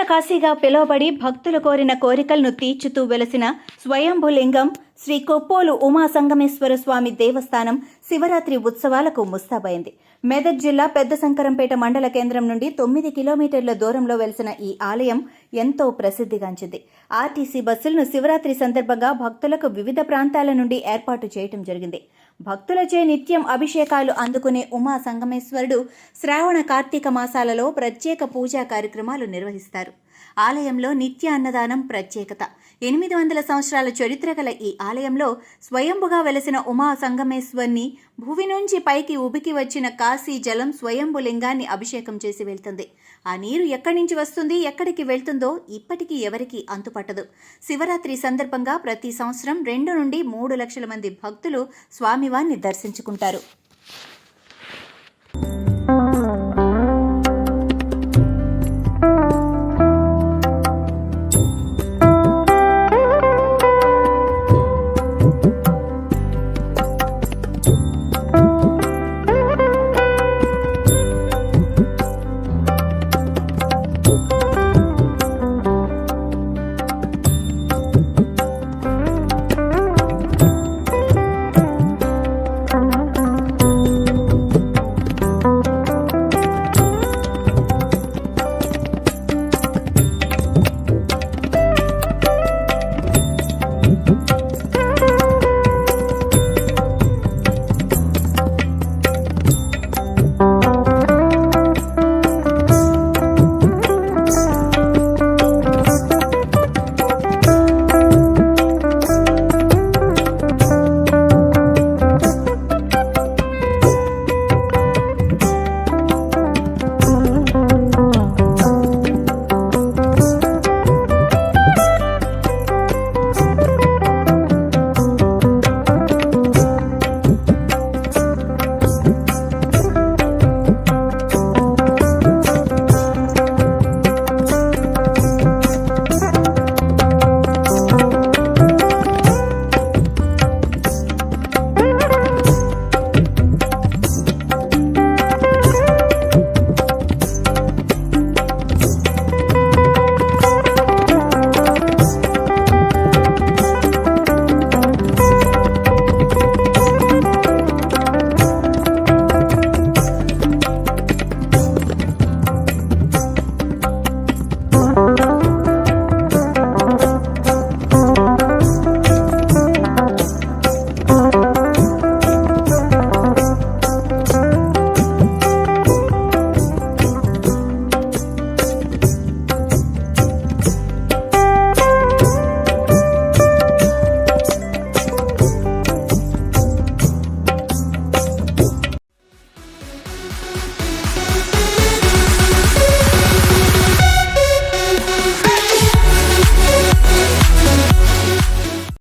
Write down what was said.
దక్షిణ కాశీగా పిలువబడి భక్తులు కోరిన కోరికలను తీర్చుతూ వెలసిన స్వయంభులింగం శ్రీ కొప్పోలు ఉమాసంగమేశ్వర స్వామి దేవస్థానం శివరాత్రి ఉత్సవాలకు ముస్తాబైంది. మెదక్ జిల్లా పెద్ద శంకరంపేట మండల కేంద్రం నుండి 9 కిలోమీటర్ల దూరంలో వెలిసిన ఈ ఆలయం ఎంతో ప్రసిద్ధిగాంచింది. ఆర్టీసీ బస్సులను శివరాత్రి సందర్భంగా భక్తులకు వివిధ ప్రాంతాల నుండి ఏర్పాటు చేయటం జరిగింది. భక్తులచే నిత్యం అభిషేకాలు అందుకునే ఉమా సంగమేశ్వరుడు శ్రావణ కార్తీక మాసాలలో ప్రత్యేక పూజా కార్యక్రమాలు నిర్వహిస్తారు. ఆలయంలో నిత్య అన్నదానం ప్రత్యేకత. 800 సంవత్సరాల చరిత్ర గల ఈ ఆలయంలో స్వయంభుగా వెలసిన ఉమా సంగమేశ్వర్ని భూమి నుంచి పైకి ఉబికి వచ్చిన కాశీ జలం స్వయంభు లింగాన్ని అభిషేకం చేసి వెళ్తుంది. ఆ నీరు ఎక్కడి నుంచి వస్తుంది, ఎక్కడికి వెళ్తుందో ఇప్పటికీ ఎవరికీ అంతుపట్టదు. శివరాత్రి సందర్భంగా ప్రతి సంవత్సరం 2 నుండి 3 లక్షల మంది భక్తులు స్వామివారిని దర్శించుకుంటారు.